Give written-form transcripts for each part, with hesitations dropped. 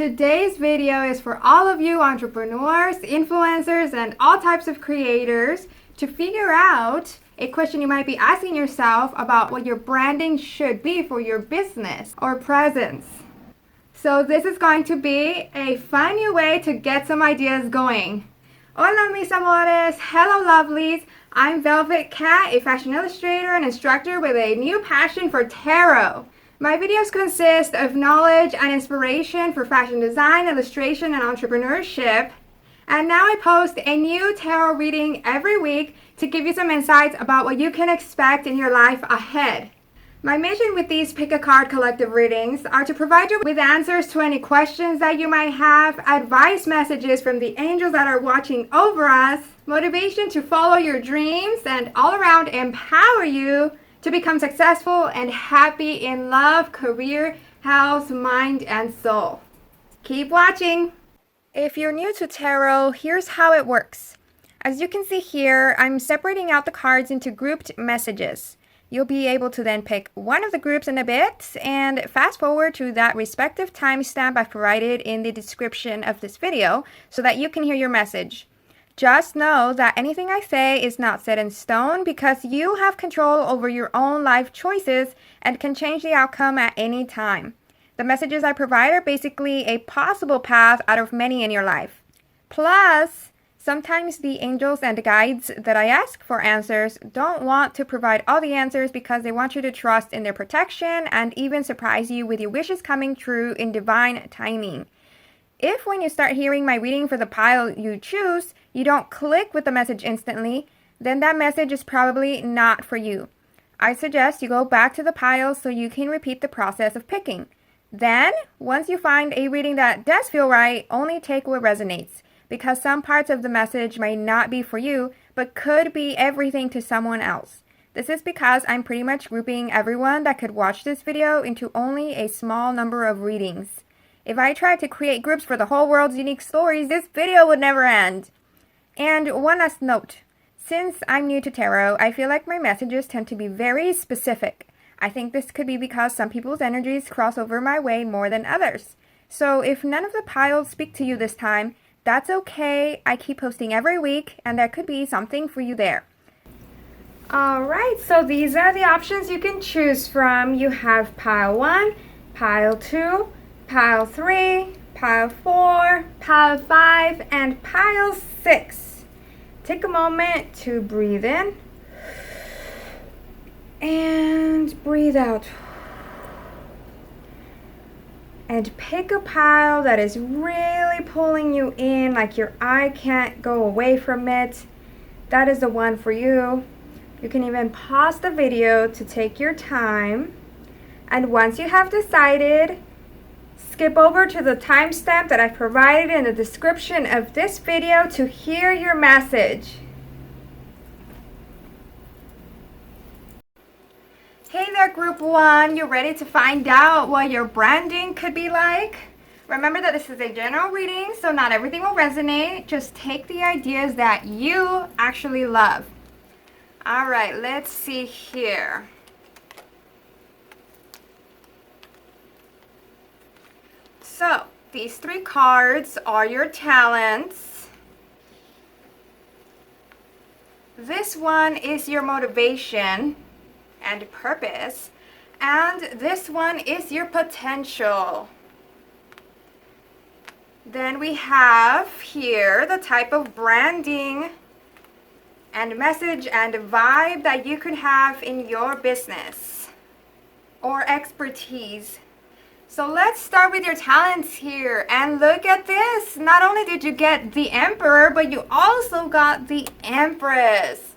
Today's video is for all of you entrepreneurs, influencers, and all types of creators to figure out a question you might be asking yourself about what your branding should be for your business or presence. So this is going to be a fun new way to get some ideas going. Hola mis amores, hello lovelies. I'm Velvet Cat, a fashion illustrator and instructor with a new passion for tarot. My videos consist of knowledge and inspiration for fashion design, illustration, and entrepreneurship. And now I post a new tarot reading every week to give you some insights about what you can expect in your life ahead. My mission with these Pick a Card collective readings are to provide you with answers to any questions that you might have, advice messages from the angels that are watching over us, motivation to follow your dreams, and all around empower you to become successful and happy in love, career, health, mind, and soul. Keep watching! If you're new to tarot, here's how it works. As you can see here, I'm separating out the cards into grouped messages. You'll be able to then pick one of the groups in a bit and fast forward to that respective timestamp I've provided in the description of this video so that you can hear your message. Just know that anything I say is not set in stone because you have control over your own life choices and can change the outcome at any time. The messages I provide are basically a possible path out of many in your life. Plus, sometimes the angels and guides that I ask for answers don't want to provide all the answers because they want you to trust in their protection and even surprise you with your wishes coming true in divine timing. If when you start hearing my reading for the pile you choose, you don't click with the message instantly, then that message is probably not for you. I suggest you go back to the pile so you can repeat the process of picking. Then, once you find a reading that does feel right, only take what resonates, because some parts of the message may not be for you, but could be everything to someone else. This is because I'm pretty much grouping everyone that could watch this video into only a small number of readings. If I tried to create groups for the whole world's unique stories, this video would never end. And one last note. Since I'm new to tarot, I feel like my messages tend to be very specific. I think this could be because some people's energies cross over my way more than others. So if none of the piles speak to you this time, that's okay. I keep posting every week, and there could be something for you there. Alright, so these are the options you can choose from. You have pile 1, pile 2, pile 3, pile 4, pile 5, and pile 6. Take a moment to breathe in and breathe out. And pick a pile that is really pulling you in, like your eye can't go away from it. That is the one for you. You can even pause the video to take your time. And once you have decided, skip over to the timestamp that I provided in the description of this video to hear your message. Hey there, Group 1. You ready to find out what your branding could be like? Remember that this is a general reading, so not everything will resonate. Just take the ideas that you actually love. All right, let's see here. So, these 3 cards are your talents. This one is your motivation and purpose. And this one is your potential. Then we have here the type of branding and message and vibe that you could have in your business or expertise. So let's start with your talents here, and look at this. Not only did you get the Emperor, but you also got the Empress.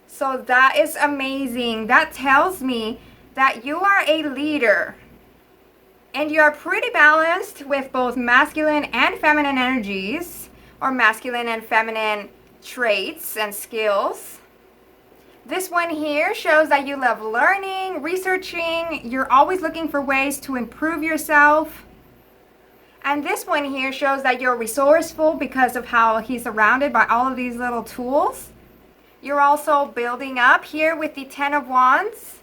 So that is amazing. That tells me that you are a leader and you are pretty balanced with both masculine and feminine energies, or masculine and feminine traits and skills. This one here shows that you love learning, researching, you're always looking for ways to improve yourself. And this one here shows that you're resourceful because of how he's surrounded by all of these little tools. You're also building up here with the 10 of Wands,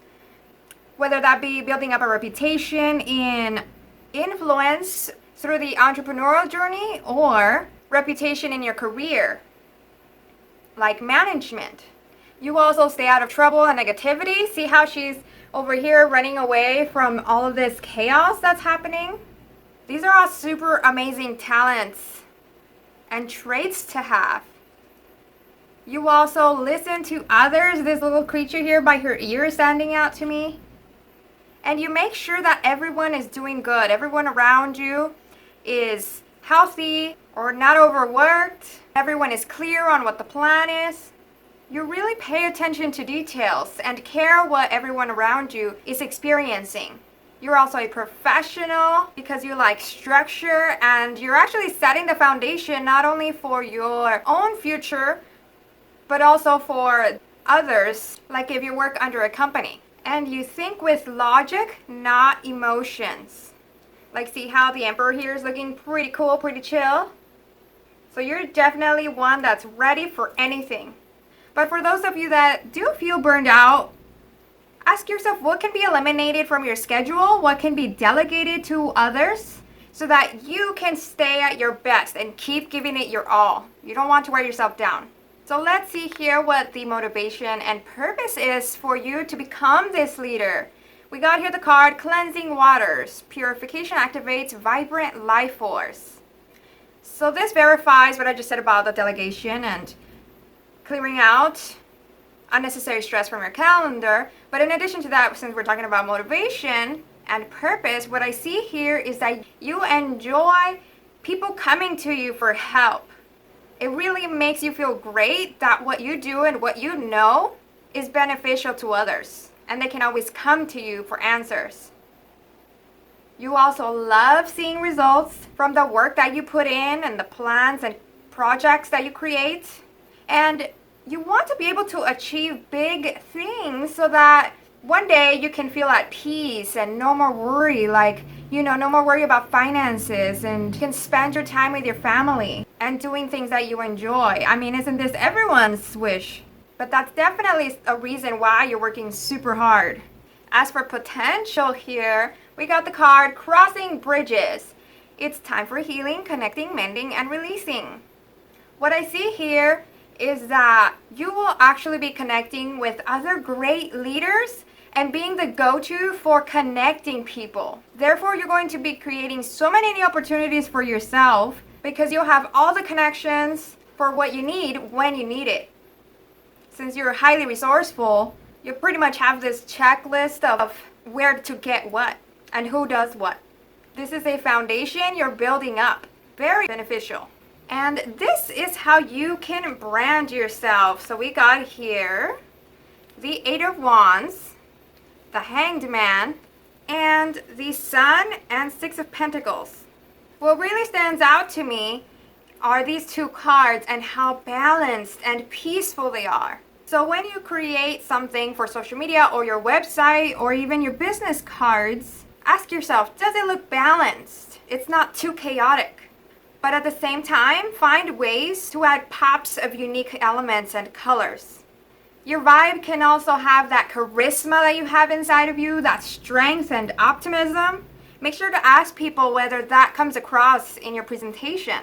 whether that be building up a reputation in influence, through the entrepreneurial journey or reputation in your career, like management. You also stay out of trouble and negativity. See how she's over here running away from all of this chaos that's happening? These are all super amazing talents and traits to have. You also listen to others, this little creature here by her ear standing out to me. And you make sure that everyone is doing good. Everyone around you is healthy or not overworked. Everyone is clear on what the plan is. You really pay attention to details and care what everyone around you is experiencing. You're also a professional because you like structure, and you're actually setting the foundation not only for your own future, but also for others, like if you work under a company. And you think with logic, not emotions. Like, see how the Emperor here is looking pretty cool, pretty chill? So you're definitely one that's ready for anything. But for those of you that do feel burned out, ask yourself what can be eliminated from your schedule, what can be delegated to others, so that you can stay at your best and keep giving it your all. You don't want to wear yourself down. So let's see here what the motivation and purpose is for you to become this leader. We got here the card, Cleansing Waters. Purification activates vibrant life force. So this verifies what I just said about the delegation and clearing out unnecessary stress from your calendar. But in addition to that, since we're talking about motivation and purpose, what I see here is that you enjoy people coming to you for help. It really makes you feel great that what you do and what you know is beneficial to others, and they can always come to you for answers. You also love seeing results from the work that you put in and the plans and projects that you create. And you want to be able to achieve big things so that one day you can feel at peace and no more worry, like, no more worry about finances, and you can spend your time with your family and doing things that you enjoy. I mean, isn't this everyone's wish? But that's definitely a reason why you're working super hard. As for potential here, we got the card Crossing Bridges. It's time for healing, connecting, mending, and releasing. What I see here is that you will actually be connecting with other great leaders and being the go-to for connecting people. Therefore, you're going to be creating so many new opportunities for yourself because you'll have all the connections for what you need when you need it. Since you're highly resourceful, you pretty much have this checklist of where to get what and who does what. This is a foundation you're building up. Very beneficial. And this is how you can brand yourself. So we got here the Eight of Wands, the Hanged Man, and the Sun and Six of Pentacles. What really stands out to me are these two cards and how balanced and peaceful they are. So when you create something for social media or your website or even your business cards, ask yourself, does it look balanced? It's not too chaotic. But at the same time, find ways to add pops of unique elements and colors. Your vibe can also have that charisma that you have inside of you, that strength and optimism. Make sure to ask people whether that comes across in your presentation.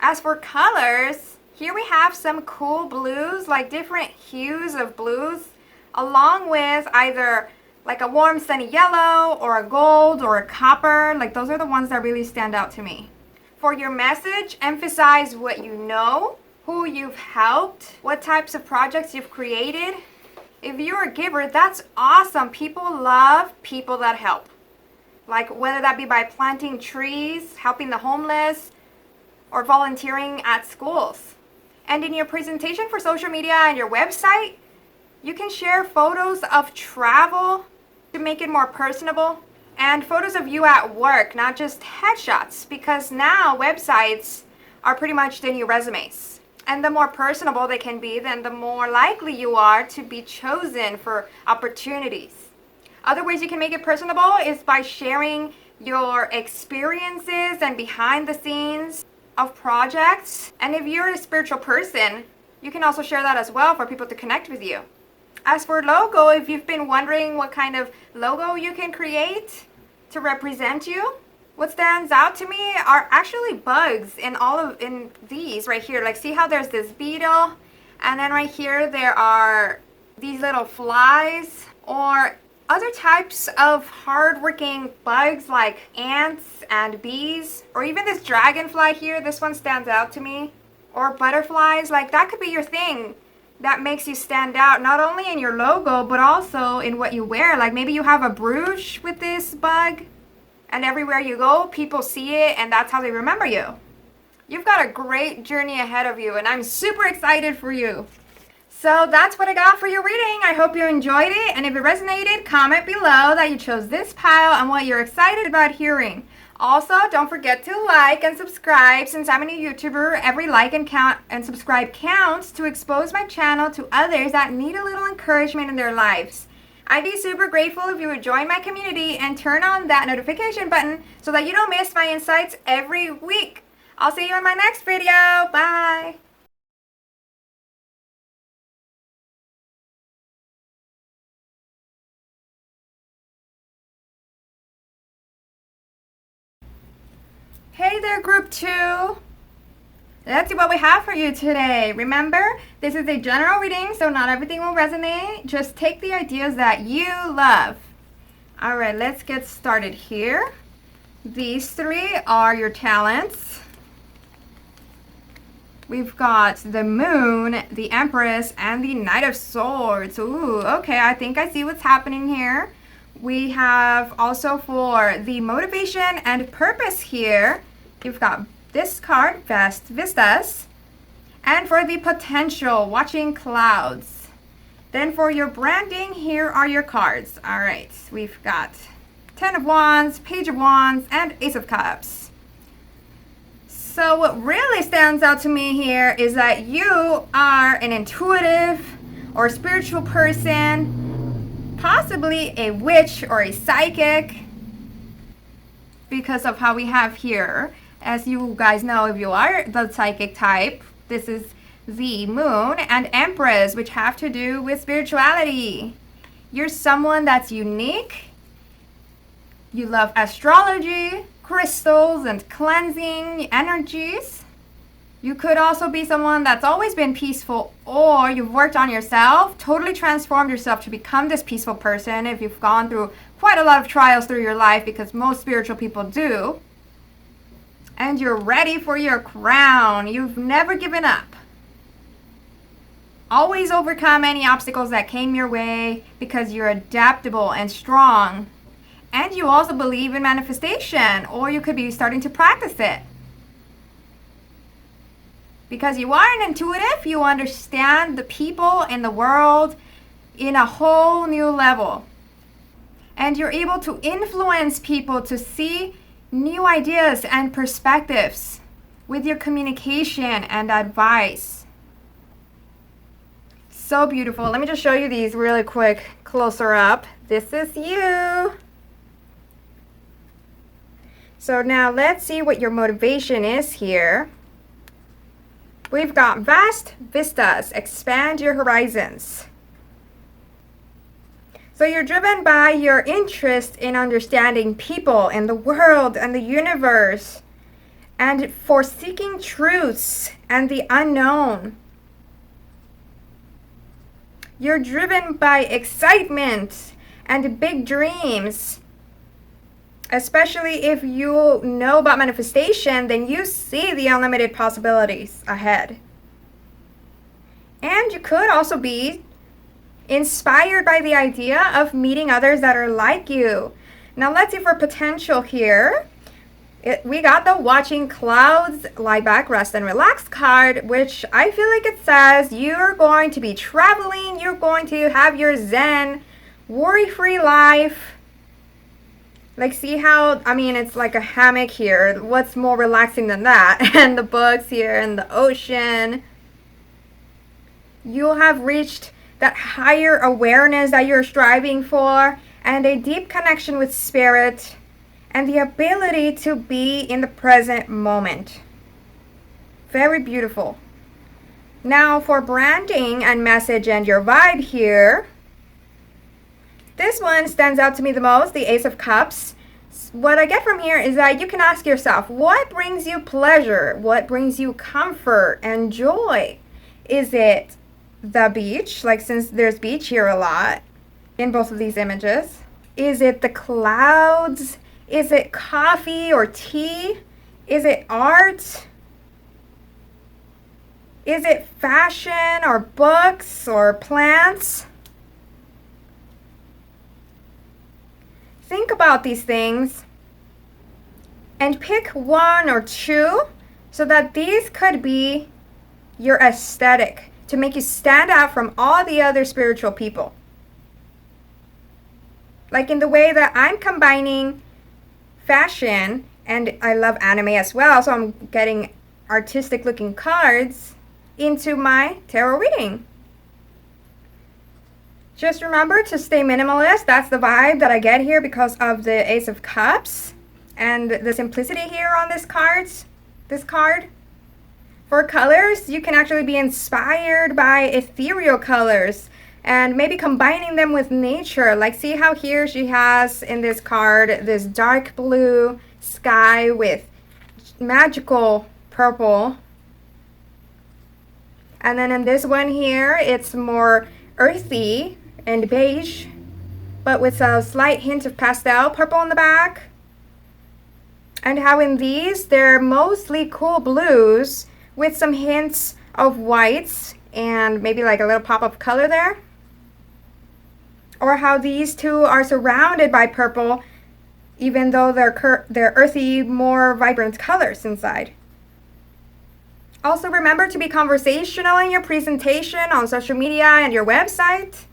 As for colors, here we have some cool blues, like different hues of blues, along with either like a warm sunny yellow or a gold or a copper. Like those are the ones that really stand out to me. For your message, emphasize what you know, who you've helped, what types of projects you've created. If you're a giver, that's awesome. People love people that help. Like whether that be by planting trees, helping the homeless, or volunteering at schools. And in your presentation for social media and your website, you can share photos of travel to make it more personable. And photos of you at work, not just headshots, because now websites are pretty much the new resumes. And the more personable they can be, then the more likely you are to be chosen for opportunities. Other ways you can make it personable is by sharing your experiences and behind the scenes of projects. And if you're a spiritual person, you can also share that as well for people to connect with you. As for logo, if you've been wondering what kind of logo you can create to represent you, What stands out to me are actually bugs in these right here. Like, see how there's this beetle, and then right here there are these little flies, or other types of hard-working bugs like ants and bees, or even this dragonfly here. This one stands out to me. Or butterflies. Like, that could be your thing that makes you stand out, not only in your logo but also in what you wear. Like, maybe you have a brooch with this bug, and everywhere you go, people see it, and that's how they remember you. You've got a great journey ahead of you, and I'm super excited for you. So that's what I got for your reading. I hope you enjoyed it, and if it resonated, comment below that you chose this pile and what you're excited about hearing. Also, don't forget to like and subscribe. Since I'm a new YouTuber, every like and subscribe counts to expose my channel to others that need a little encouragement in their lives. I'd be super grateful if you would join my community and turn on that notification button so that you don't miss my insights every week. I'll see you in my next video. Bye. Hey there, group 2. Let's see what we have for you today. Remember, this is a general reading, so not everything will resonate. Just take the ideas that you love. All right, let's get started here. These 3 are your talents. We've got the Moon, the Empress, and the Knight of Swords. Ooh, okay, I think I see what's happening here. We have also for the motivation and purpose here, you've got this card, Vast Vistas, and for the potential, Watching Clouds. Then for your branding, here are your cards. All right, we've got 10 of Wands, Page of Wands, and Ace of Cups. So what really stands out to me here is that you are an intuitive or spiritual person, possibly a witch or a psychic, because of how we have here. As you guys know, if you are the psychic type, this is the Moon and Empress, which have to do with spirituality. You're someone that's unique. You love astrology, crystals, and cleansing energies. You could also be someone that's always been peaceful, or you've worked on yourself, totally transformed yourself to become this peaceful person if you've gone through quite a lot of trials through your life, because most spiritual people do. And you're ready for your crown. You've never given up. Always overcome any obstacles that came your way because you're adaptable and strong. And you also believe in manifestation, or you could be starting to practice it. Because you are an intuitive, you understand the people in the world in a whole new level. And you're able to influence people to see new ideas and perspectives with your communication and advice. So beautiful. Let me just show you these really quick, closer up. This is you. So now let's see what your motivation is here. We've got Vast Vistas, expand your horizons. So you're driven by your interest in understanding people and the world and the universe, and for seeking truths and the unknown. You're driven by excitement and big dreams. Especially if you know about manifestation, then you see the unlimited possibilities ahead. And you could also be inspired by the idea of meeting others that are like you. Now let's see for potential here. We got the Watching Clouds, Lie Back, Rest, and Relax card, which I feel like it says you're going to be traveling, you're going to have your zen, worry-free life. Like, see how, I mean, it's like a hammock here. What's more relaxing than that? And the books here and the ocean. You'll have reached that higher awareness that you're striving for, and a deep connection with spirit, and the ability to be in the present moment. Very beautiful. Now for branding and message and your vibe here. This one stands out to me the most, the Ace of Cups. What I get from here is that you can ask yourself, what brings you pleasure? What brings you comfort and joy? Is it the beach, like since there's beach here a lot in both of these images? Is it the clouds? Is it coffee or tea? Is it art? Is it fashion or books or plants? Think about these things and pick one or two so that these could be your aesthetic to make you stand out from all the other spiritual people. Like in the way that I'm combining fashion, and I love anime as well, so I'm getting artistic looking cards into my tarot reading. Just remember to stay minimalist. That's the vibe that I get here because of the Ace of Cups and the simplicity here on this card. For colors, you can actually be inspired by ethereal colors and maybe combining them with nature. Like see how here she has in this card this dark blue sky with magical purple. And then in this one here, it's more earthy and beige, but with a slight hint of pastel purple in the back. And how in these, they're mostly cool blues with some hints of whites and maybe like a little pop of color there. Or how these two are surrounded by purple, even though they're earthy, more vibrant colors inside. Also remember to be conversational in your presentation on social media and your website.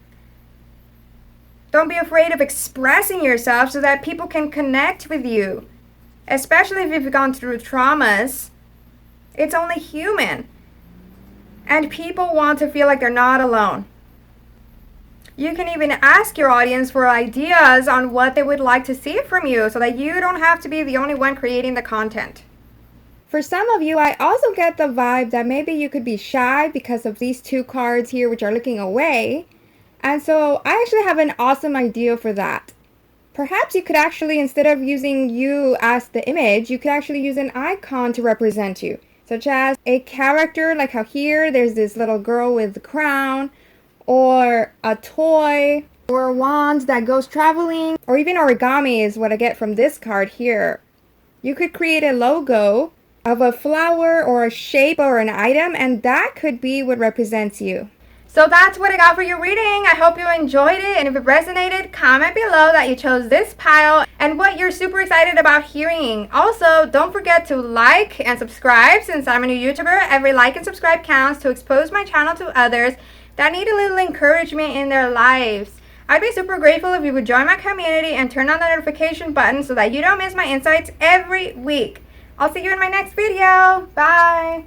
Don't be afraid of expressing yourself so that people can connect with you, especially if you've gone through traumas. It's only human, and people want to feel like they're not alone. You can even ask your audience for ideas on what they would like to see from you so that you don't have to be the only one creating the content. For some of you, I also get the vibe that maybe you could be shy because of these two cards here which are looking away. And so I actually have an awesome idea for that. Perhaps you could actually, instead of using you as the image, you could actually use an icon to represent you, such as a character, like how here there's this little girl with the crown, or a toy, or a wand that goes traveling, or even origami is what I get from this card here. You could create a logo of a flower or a shape or an item, and that could be what represents you. So that's what I got for your reading. I hope you enjoyed it, and if it resonated, comment below that you chose this pile and what you're super excited about hearing. Also, don't forget to like and subscribe since I'm a new YouTuber. Every like and subscribe counts to expose my channel to others that need a little encouragement in their lives. I'd be super grateful if you would join my community and turn on the notification button so that you don't miss my insights every week. I'll see you in my next video. Bye.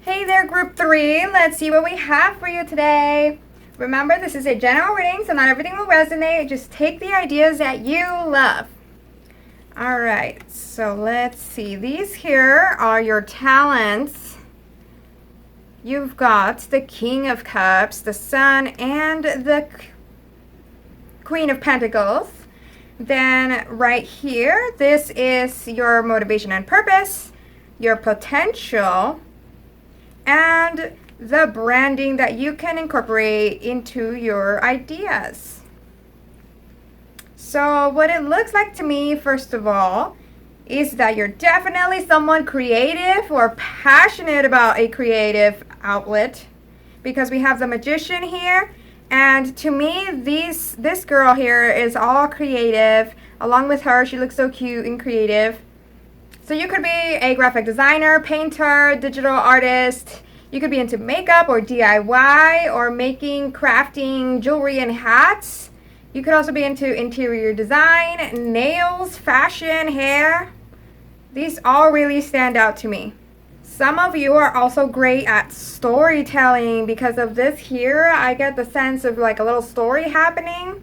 Hey there, group 3. Let's see what we have for you today. Remember, this is a general reading, so not everything will resonate. Just take the ideas that you love. All right, so let's see. These here are your talents. You've got the King of Cups, the Sun, and the Queen of Pentacles. Then right here, this is your motivation and purpose, your potential, and the branding that you can incorporate into your ideas. So what it looks like to me, first of all, is that you're definitely someone creative or passionate about a creative outlet, because we have the Magician here, and to me this girl here is all creative. Along with her, she looks so cute and creative. So you could be a graphic designer, painter, digital artist. You could be into makeup or DIY or making, crafting, jewelry and hats. You could also be into interior design, nails, fashion, hair. These all really stand out to me. Some of you are also great at storytelling. Because of this here, I get the sense of like a little story happening.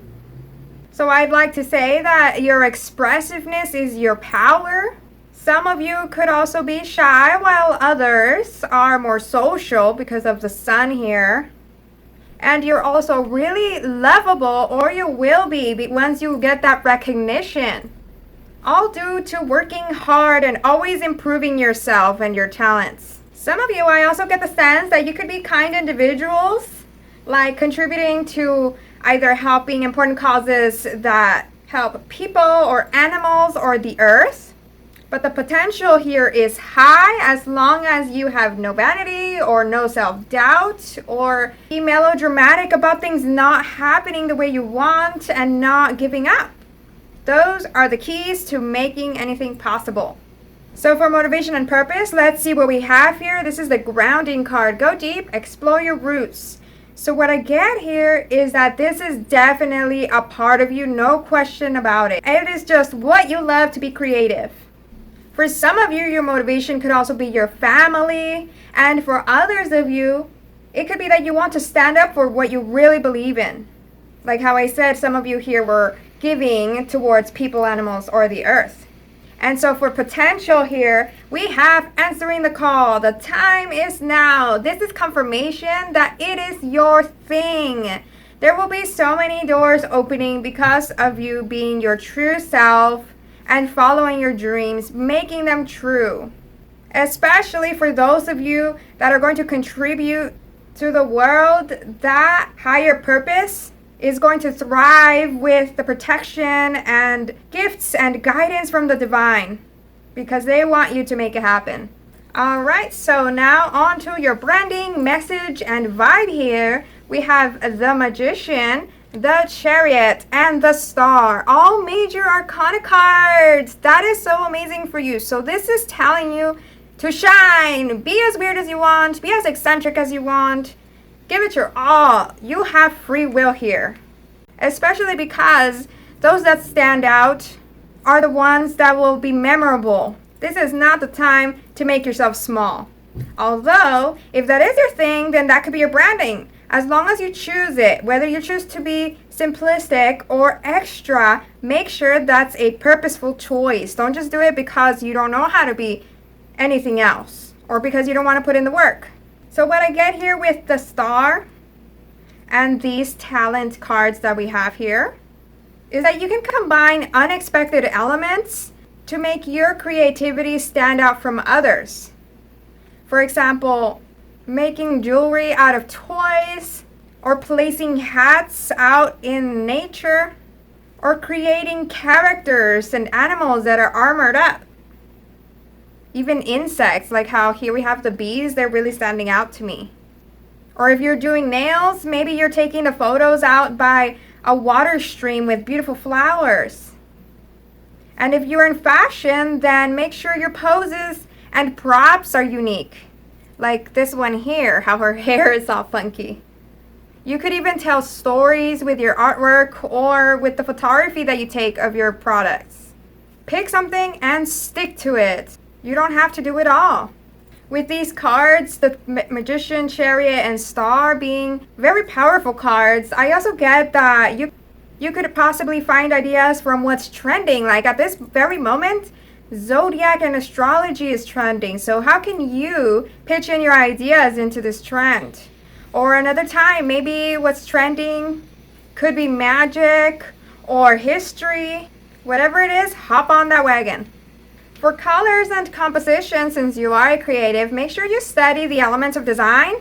So I'd like to say that your expressiveness is your power. Some of you could also be shy, while others are more social because of the sun here. And you're also really lovable, or you will be once you get that recognition. All due to working hard and always improving yourself and your talents. Some of you, I also get the sense that you could be kind individuals, like contributing to either helping important causes that help people or animals or the earth. But the potential here is high as long as you have no vanity or no self-doubt, or be melodramatic about things not happening the way you want and not giving up. Those are the keys to making anything possible. So for motivation and purpose, let's see what we have here. This is the grounding card. Go deep, explore your roots. So what I get here is that this is definitely a part of you, no question about it. It is just what you love to be creative. For some of you, your motivation could also be your family. And for others of you, it could be that you want to stand up for what you really believe in. Like how I said, some of you here were giving towards people, animals, or the earth. And so for potential here, we have answering the call. The time is now. This is confirmation that it is your thing. There will be so many doors opening because of you being your true self and following your dreams, making them true. Especially for those of you that are going to contribute to the world, that higher purpose is going to thrive with the protection and gifts and guidance from the divine, because they want you to make it happen. All right, so now on to your branding, message, and vibe here. We have the Magician, the Chariot, and the Star, all major arcana cards. That is so amazing for you. So this is telling you to shine, be as weird as you want, be as eccentric as you want, give it your all. You have free will here, especially because those that stand out are the ones that will be memorable. This is not the time to make yourself small. Although, if that is your thing, then that could be your branding. As long as you choose it, whether you choose to be simplistic or extra, make sure that's a purposeful choice. Don't just do it because you don't know how to be anything else or because you don't want to put in the work. So what I get here with the Star and these talent cards that we have here is that you can combine unexpected elements to make your creativity stand out from others. For example, making jewelry out of toys, or placing hats out in nature, or creating characters and animals that are armored up. Even insects, like how here we have the bees, they're really standing out to me. Or if you're doing nails, maybe you're taking the photos out by a water stream with beautiful flowers. And if you're in fashion, then make sure your poses and props are unique. Like this one here, how her hair is all funky. You could even tell stories with your artwork or with the photography that you take of your products. Pick something and stick to it. You don't have to do it all. With these cards, the Magician, Chariot, and Star being very powerful cards, I also get that you could possibly find ideas from what's trending. Like at this very moment, Zodiac and astrology is trending. So how can you pitch in your ideas into this trend? Or another time, maybe what's trending could be magic or history. Whatever it is, hop on that wagon. For colors and composition, since you are a creative, make sure you study the elements of design.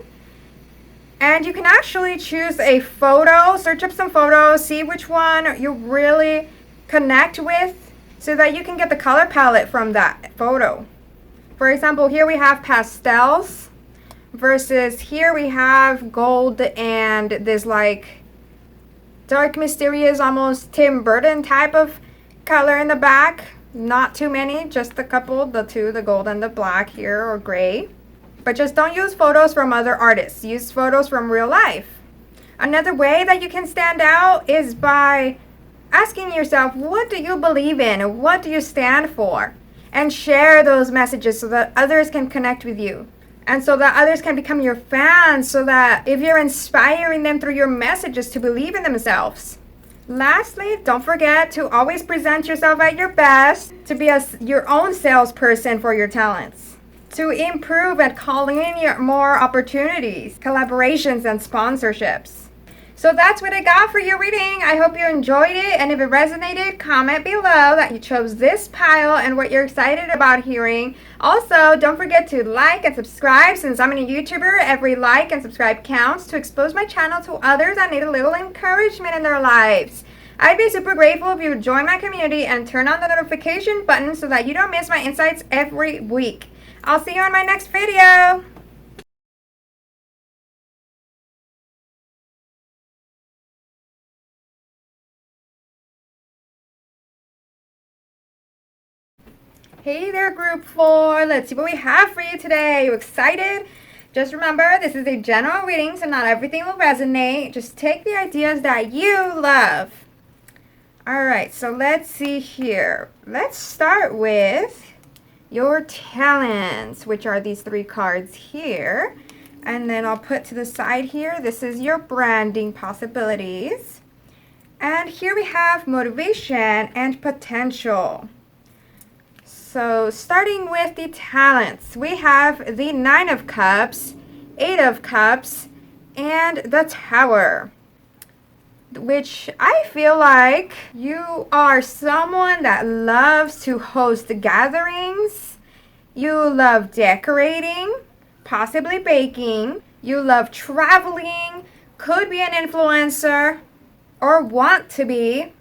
And you can actually choose a photo, search up some photos, see which one you really connect with, so that you can get the color palette from that photo. For example, here we have pastels versus here we have gold and this like dark, mysterious, almost Tim Burton type of color in the back. Not too many, just a couple, the two, the gold and the black here, or gray. But just don't use photos from other artists. Use photos from real life. Another way that you can stand out is by asking yourself, what do you believe in? What do you stand for? And share those messages so that others can connect with you. And so that others can become your fans, so that if you're inspiring them through your messages to believe in themselves, Lastly, don't forget to always present yourself at your best, to be your own salesperson for your talents, to improve at calling in more opportunities, collaborations, and sponsorships. So that's what I got for your reading. I hope you enjoyed it, and if it resonated, comment below that you chose this pile and what you're excited about hearing. Also, don't forget to like and subscribe. Since I'm a YouTuber, every like and subscribe counts to expose my channel to others that need a little encouragement in their lives. I'd be super grateful if you would join my community and turn on the notification button so that you don't miss my insights every week. I'll see you on my next video. Hey there, group 4. Let's see what we have for you today. Are you excited? Just remember, this is a general reading, so not everything will resonate. Just take the ideas that you love. Alright, so let's see here. Let's start with your talents, which are these 3 cards here. And then I'll put to the side here, this is your branding possibilities. And here we have motivation and potential. So starting with the talents, we have the 9 of Cups, 8 of Cups, and the Tower. Which I feel like you are someone that loves to host gatherings. You love decorating, possibly baking. You love traveling, could be an influencer, or want to be.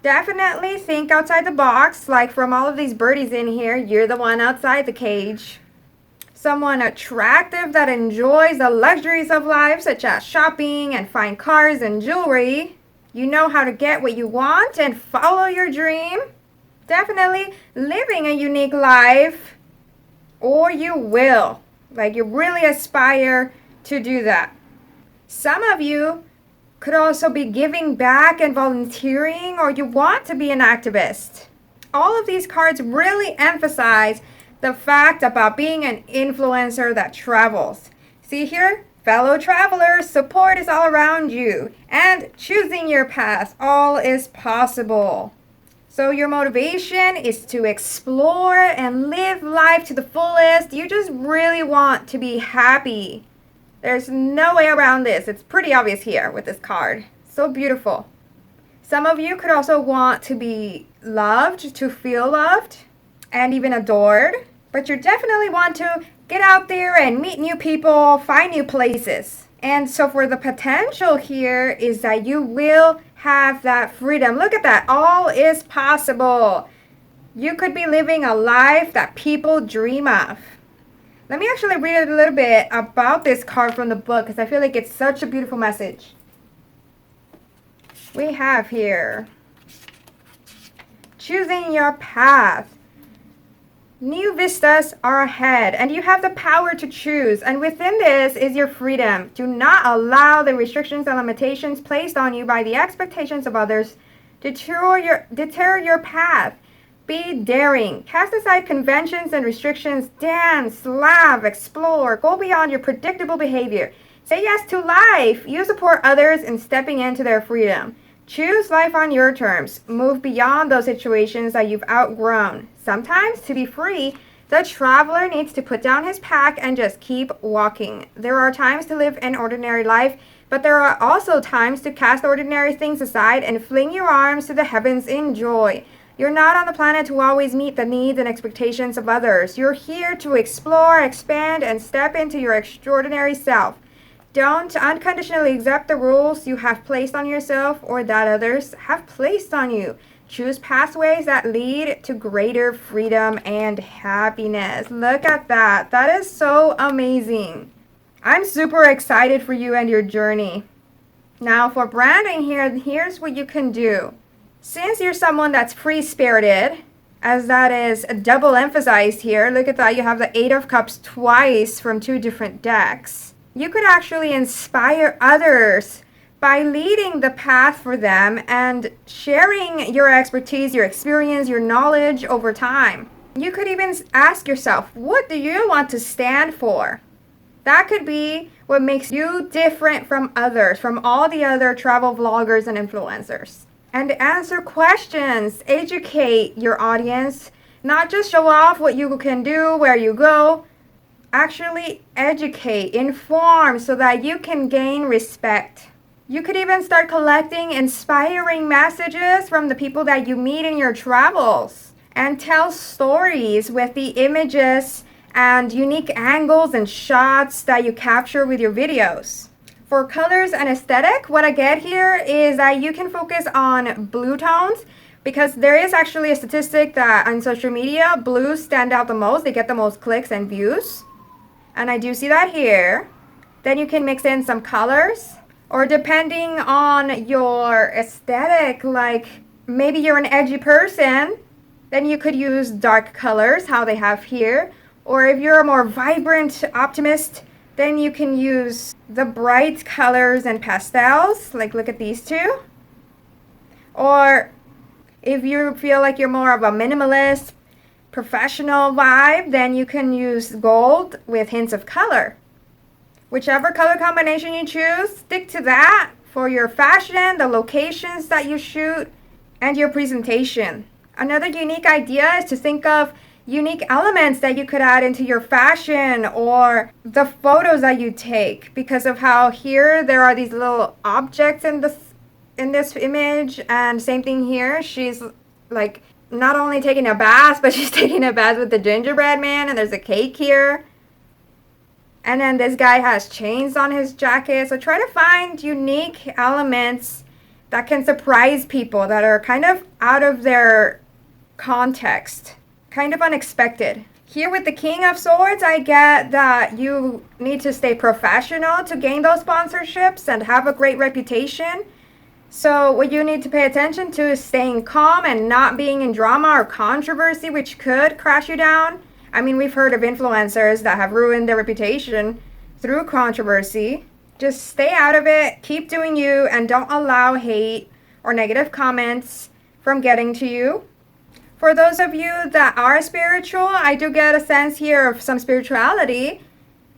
Definitely think outside the box, like from all of these birdies in here, you're the one outside the cage. Someone attractive that enjoys the luxuries of life, such as shopping and fine cars and jewelry. You know how to get what you want and follow your dream. Definitely living a unique life, or you will. Like you really aspire to do that. Some of you could also be giving back and volunteering, or you want to be an activist. All of these cards really emphasize the fact about being an influencer that travels. See here? Fellow travelers, support is all around you. And choosing your path, all is possible. So your motivation is to explore and live life to the fullest. You just really want to be happy. There's no way around this. It's pretty obvious here with this card. So beautiful. Some of you could also want to be loved, to feel loved, and even adored. But you definitely want to get out there and meet new people, find new places. And so for the potential here is that you will have that freedom. Look at that. All is possible. You could be living a life that people dream of. Let me actually read a little bit about this card from the book because I feel like it's such a beautiful message. We have here, choosing your path. New vistas are ahead and you have the power to choose. And within this is your freedom. Do not allow the restrictions and limitations placed on you by the expectations of others to deter your path. Be daring. Cast aside conventions and restrictions. Dance, laugh, explore. Go beyond your predictable behavior. Say yes to life. You support others in stepping into their freedom. Choose life on your terms. Move beyond those situations that you've outgrown. Sometimes, to be free, the traveler needs to put down his pack and just keep walking. There are times to live an ordinary life, but there are also times to cast ordinary things aside and fling your arms to the heavens in joy. You're not on the planet to always meet the needs and expectations of others. You're here to explore, expand, and step into your extraordinary self. Don't unconditionally accept the rules you have placed on yourself or that others have placed on you. Choose pathways that lead to greater freedom and happiness. Look at that. That is so amazing. I'm super excited for you and your journey. Now for branding here, here's what you can do. Since you're someone that's free-spirited, as that is double emphasized here, look at that, you have the 8 of Cups twice from 2 different decks. You could actually inspire others by leading the path for them and sharing your expertise, your experience, your knowledge over time. You could even ask yourself, what do you want to stand for? That could be what makes you different from others, from all the other travel vloggers and influencers. And answer questions, educate your audience, not just show off what you can do, where you go. Actually educate, inform so that you can gain respect. You could even start collecting inspiring messages from the people that you meet in your travels and tell stories with the images and unique angles and shots that you capture with your videos. For colors and aesthetic, what I get here is that you can focus on blue tones because there is actually a statistic that on social media, blues stand out the most. They get the most clicks and views. And I do see that here. Then you can mix in some colors, or depending on your aesthetic, like maybe you're an edgy person, then you could use dark colors, how they have here. Or if you're a more vibrant optimist, then you can use the bright colors and pastels, like look at these two. Or if you feel like you're more of a minimalist, professional vibe, then you can use gold with hints of color. Whichever color combination you choose, stick to that for your fashion, the locations that you shoot, and your presentation. Another unique idea is to think of unique elements that you could add into your fashion or the photos that you take, because of how here there are these little objects in this image, and same thing here. She's like not only taking a bath, but she's taking a bath with the gingerbread man, and there's a cake here. And then this guy has chains on his jacket. So try to find unique elements that can surprise people, that are kind of out of their context, kind of unexpected. Here with the King of Swords, I get that you need to stay professional to gain those sponsorships and have a great reputation. So what you need to pay attention to is staying calm and not being in drama or controversy, which could crash you down. I mean, we've heard of influencers that have ruined their reputation through controversy. Just stay out of it, keep doing you, and don't allow hate or negative comments from getting to you. For those of you that are spiritual, I do get a sense here of some spirituality.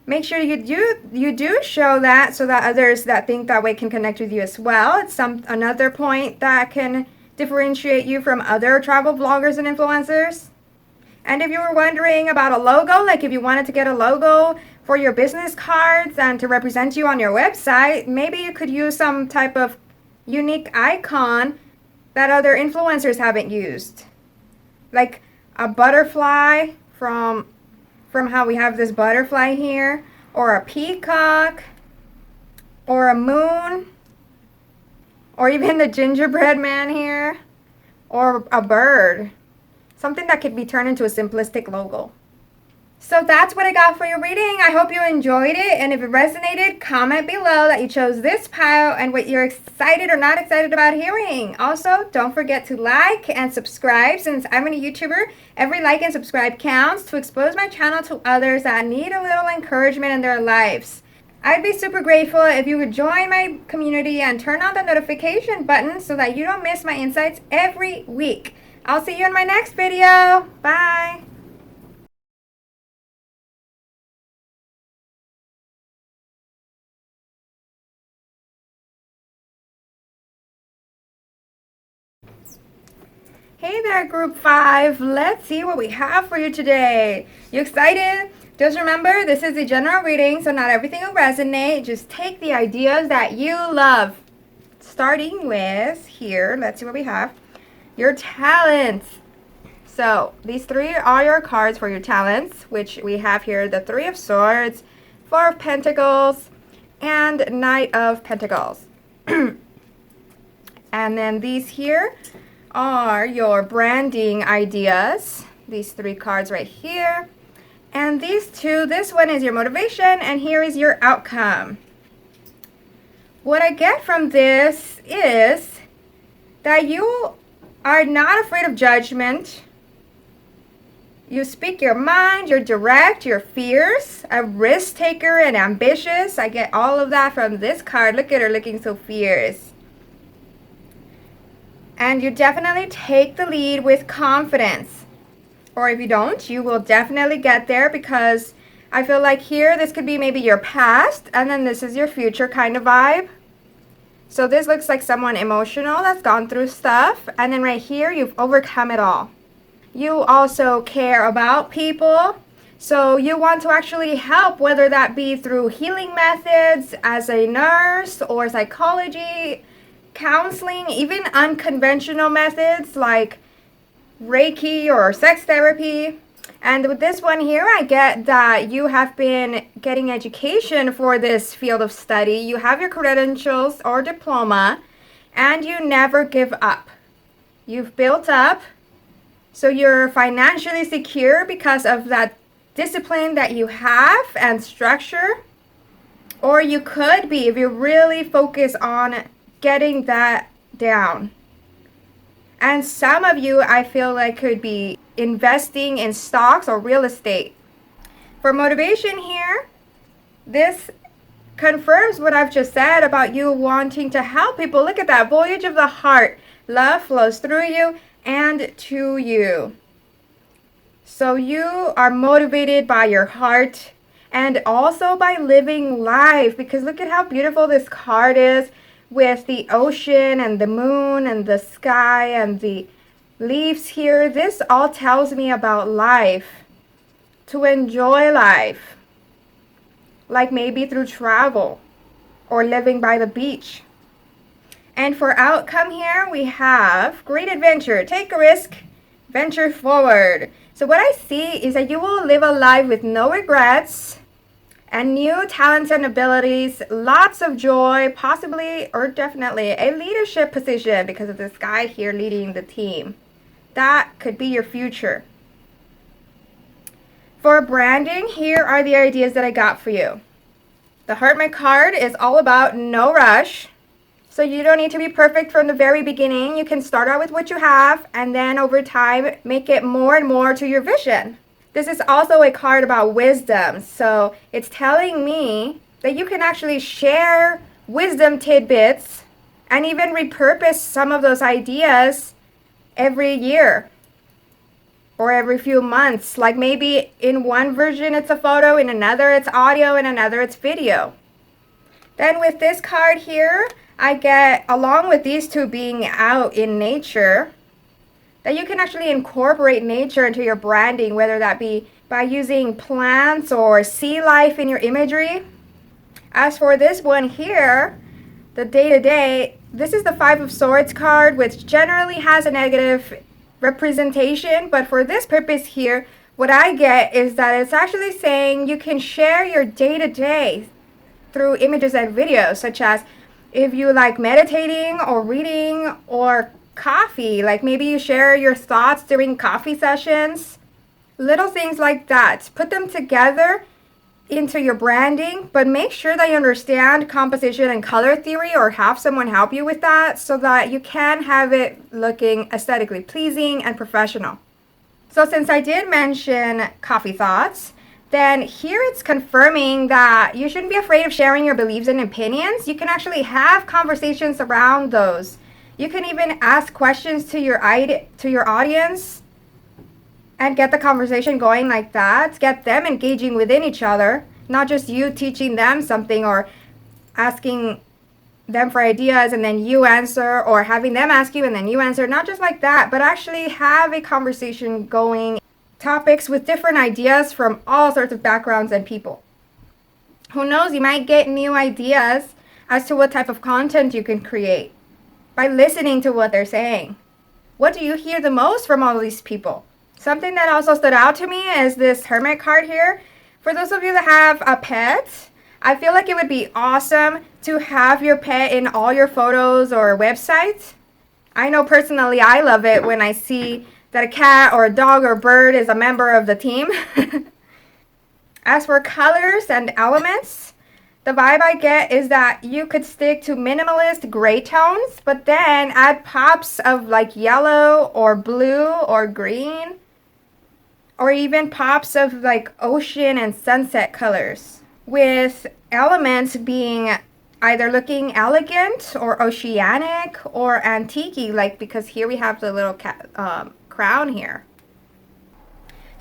Make sure you do show that, so that others that think that way can connect with you as well. It's another point that can differentiate you from other travel vloggers and influencers. And if you were wondering about a logo, like if you wanted to get a logo for your business cards and to represent you on your website, maybe you could use some type of unique icon that other influencers haven't used. Like a butterfly from how we have this butterfly here, or a peacock, or a moon, or even the gingerbread man here, or a bird. Something that could be turned into a simplistic logo. So that's what I got for your reading. I hope you enjoyed it, and if it resonated, comment below that you chose this pile and what you're excited or not excited about hearing. Also, don't forget to like and subscribe. Since I'm a YouTuber, every like and subscribe counts to expose my channel to others that need a little encouragement in their lives. I'd be super grateful if you would join my community and turn on the notification button so that you don't miss my insights every week. I'll see you in my next video. Bye. Hey there, Group 5. Let's see what we have for you today. You excited? Just remember, this is a general reading, so not everything will resonate. Just take the ideas that you love. Starting with here, let's see what we have. Your talents. So these three are your cards for your talents, which we have here the Three of Swords, Four of Pentacles, and Knight of Pentacles. And then these here are your branding ideas. These three cards right here. And these two, this one is your motivation, and here is your outcome. What I get from this is that you are not afraid of judgment. You speak your mind, you're direct, you're fierce, a risk taker and ambitious. I get all of that from this card. Look at her looking so fierce. And you definitely take the lead with confidence. Or if you don't, you will definitely get there, because I feel like here, this could be maybe your past, and then this is your future kind of vibe. So this looks like someone emotional that's gone through stuff, and then right here, you've overcome it all. You also care about people, so you want to actually help, whether that be through healing methods as a nurse or psychology, counseling, even unconventional methods like Reiki or sex therapy. And with this one here, I get that you have been getting education for this field of study. You have your credentials or diploma, and you never give up. You've built up, so you're financially secure because of that discipline that you have and structure. Or you could be, if you really focus on getting that down. And some of you, I feel like, could be investing in stocks or real estate. For motivation here, this confirms what I've just said about you wanting to help people. Look at that voyage of the heart. Love flows through you and to you. So you are motivated by your heart and also by living life, because look at how beautiful this card is with the ocean and the moon and the sky and the leaves here. This all tells me about life, to enjoy life, like maybe through travel or living by the beach. And for outcome here, we have great adventure, take a risk, venture forward. So what I see is that you will live a life with no regrets and new talents and abilities, lots of joy, possibly or definitely a leadership position because of this guy here leading the team. That could be your future. For branding, here are the ideas that I got for you. The Hermit card is all about no rush. So you don't need to be perfect from the very beginning. You can start out with what you have and then over time make it more and more to your vision. This is also a card about wisdom. So it's telling me that you can actually share wisdom tidbits and even repurpose some of those ideas every year or every few months. Like maybe in one version it's a photo, in another it's audio, in another it's video. Then with this card here, I get, along with these two being out in nature, that you can actually incorporate nature into your branding, whether that be by using plants or sea life in your imagery. As for this one here, the day-to-day, this is the Five of Swords card, which generally has a negative representation, but for this purpose here, what I get is that it's actually saying you can share your day-to-day through images and videos, such as if you like meditating or reading or coffee, like maybe you share your thoughts during coffee sessions, little things like that. Put them together into your branding, but make sure that you understand composition and color theory or have someone help you with that so that you can have it looking aesthetically pleasing and professional. So since I did mention coffee thoughts, then here it's confirming that you shouldn't be afraid of sharing your beliefs and opinions. You can actually have conversations around those. You can even ask questions to your audience and get the conversation going like that. Get them engaging within each other, not just you teaching them something or asking them for ideas and then you answer, or having them ask you and then you answer. Not just like that, but actually have a conversation going. Topics with different ideas from all sorts of backgrounds and people. Who knows, you might get new ideas as to what type of content you can create by listening to what they're saying. What do you hear the most from all these people? Something that also stood out to me is this Hermit card here. For those of you that have a pet, I feel like it would be awesome to have your pet in all your photos or websites. I know personally I love it when I see that a cat or a dog or bird is a member of the team. As for colors and elements, the vibe I get is that you could stick to minimalist gray tones, but then add pops of like yellow or blue or green, or even pops of like ocean and sunset colors, with elements being either looking elegant or oceanic or antique, like because here we have the little crown here.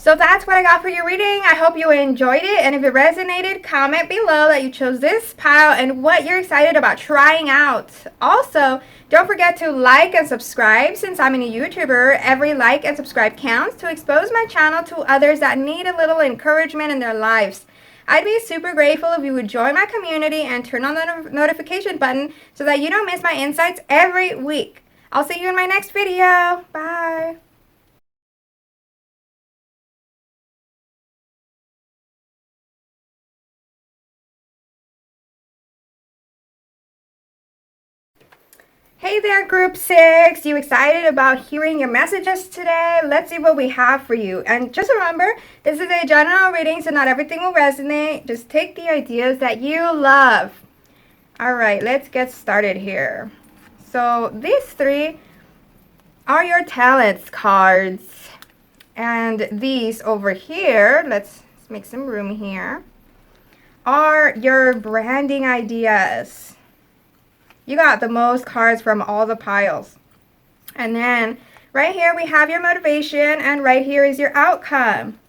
So that's what I got for your reading. I hope you enjoyed it. And if it resonated, comment below that you chose this pile and what you're excited about trying out. Also, don't forget to like and subscribe. Since I'm a new YouTuber, every like and subscribe counts to expose my channel to others that need a little encouragement in their lives. I'd be super grateful if you would join my community and turn on the notification button so that you don't miss my insights every week. I'll see you in my next video. Bye. Hey there, Group 6. You excited about hearing your messages today? Let's see what we have for you. And just remember, this is a general reading, so not everything will resonate. Just take the ideas that you love. All right, let's get started here. So these three are your talents cards. And these over here, let's make some room here, are your branding ideas. You got the most cards from all the piles. And then right here we have your motivation, and right here is your outcome.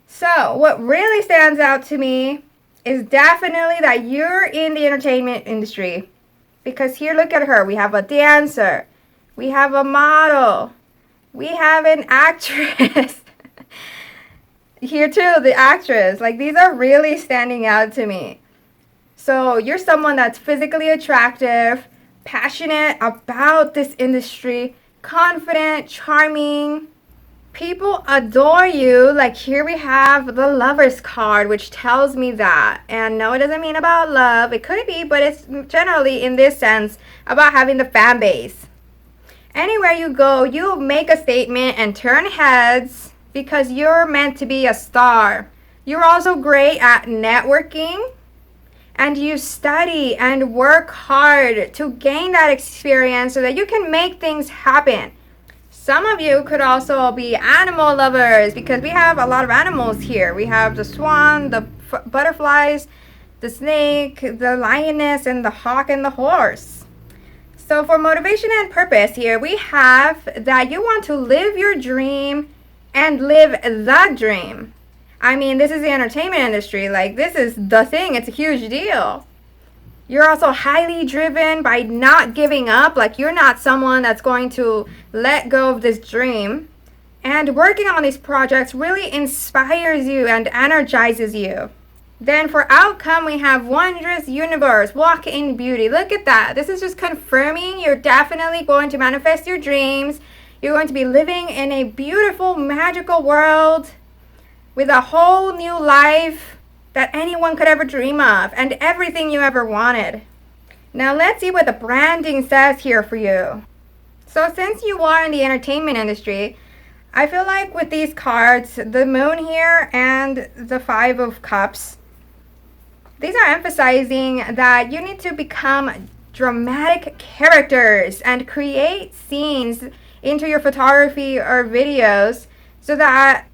So what really stands out to me is definitely that you're in the entertainment industry. Because here, look at her. We have a dancer. We have a model. We have an actress. Here too, the actress. Like, these are really standing out to me. So you're someone that's physically attractive, passionate about this industry, confident, charming. People adore you. Like, here we have the Lover's card, which tells me that. And no, it doesn't mean about love. It could be, but it's generally in this sense about having the fan base. Anywhere you go, you make a statement and turn heads because you're meant to be a star. You're also great at networking. And you study and work hard to gain that experience so that you can make things happen. Some of you could also be animal lovers because we have a lot of animals here. We have the swan, the butterflies, the snake, the lioness, and the hawk and the horse. So for motivation and purpose here, we have that you want to live your dream and live the dream. I mean, this is the entertainment industry. Like, this is the thing. It's a huge deal. You're also highly driven by not giving up. Like, you're not someone that's going to let go of this dream. And working on these projects really inspires you and energizes you. Then for outcome, we have wondrous universe, walk in beauty. Look at that. This is just confirming you're definitely going to manifest your dreams. You're going to be living in a beautiful, magical world with a whole new life that anyone could ever dream of and everything you ever wanted. Now let's see what the branding says here for you. So since you are in the entertainment industry, I feel like with these cards, the moon here and the 5 of cups, these are emphasizing that you need to become dramatic characters and create scenes into your photography or videos so that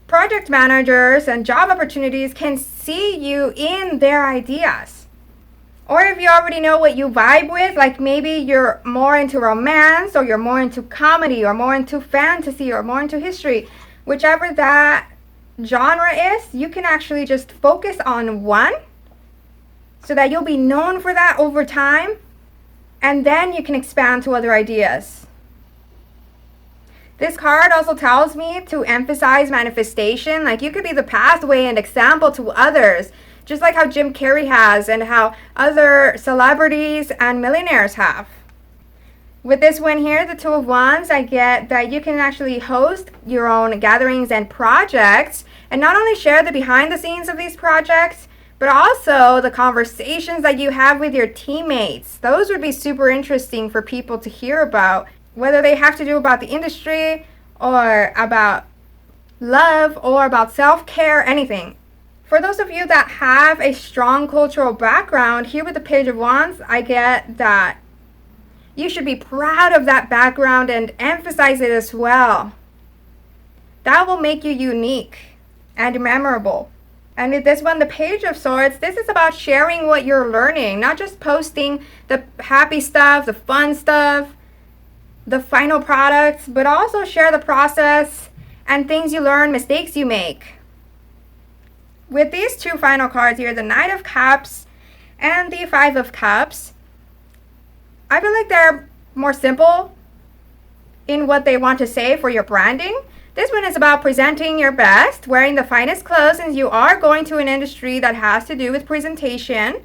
project managers and job opportunities can see you in their ideas. Or if you already know what you vibe with, like maybe you're more into romance, or you're more into comedy, or more into fantasy, or more into history, whichever that genre is, you can actually just focus on one so that you'll be known for that over time, and then you can expand to other ideas. This card also tells me to emphasize manifestation. Like, you could be the pathway and example to others, just like how Jim Carrey has and how other celebrities and millionaires have. With this one here, the 2 of Wands, I get that you can actually host your own gatherings and projects and not only share the behind the scenes of these projects, but also the conversations that you have with your teammates. Those would be super interesting for people to hear about, whether they have to do about the industry or about love or about self-care, anything. For those of you that have a strong cultural background, here with the Page of Wands, I get that you should be proud of that background and emphasize it as well. That will make you unique and memorable. And with this one, the Page of Swords, this is about sharing what you're learning, not just posting the happy stuff, the fun stuff, the final products, but also share the process and things you learn, mistakes you make. With these two final cards here, the Knight of Cups and the Five of Cups, I feel like they're more simple in what they want to say for your branding. This one is about presenting your best, wearing the finest clothes, since you are going to an industry that has to do with presentation.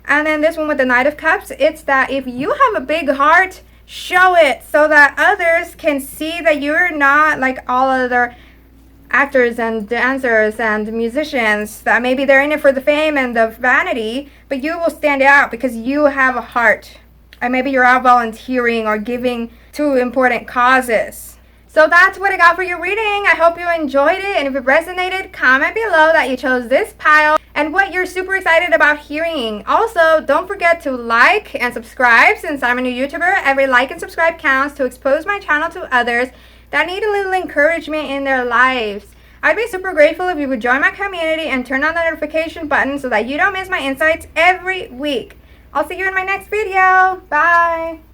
And then this one with the Knight of Cups, it's that if you have a big heart, show it so that others can see that you're not like all other actors and dancers and musicians, that maybe they're in it for the fame and the vanity, but you will stand out because you have a heart. And maybe you're out volunteering or giving to important causes. So that's what I got for your reading. I hope you enjoyed it, and if it resonated, comment below that you chose this pile and what you're super excited about hearing. Also, don't forget to like and subscribe, since I'm a new YouTuber. Every like and subscribe counts to expose my channel to others that need a little encouragement in their lives. I'd be super grateful if you would join my community and turn on the notification button so that you don't miss my insights every week. I'll see you in my next video. Bye!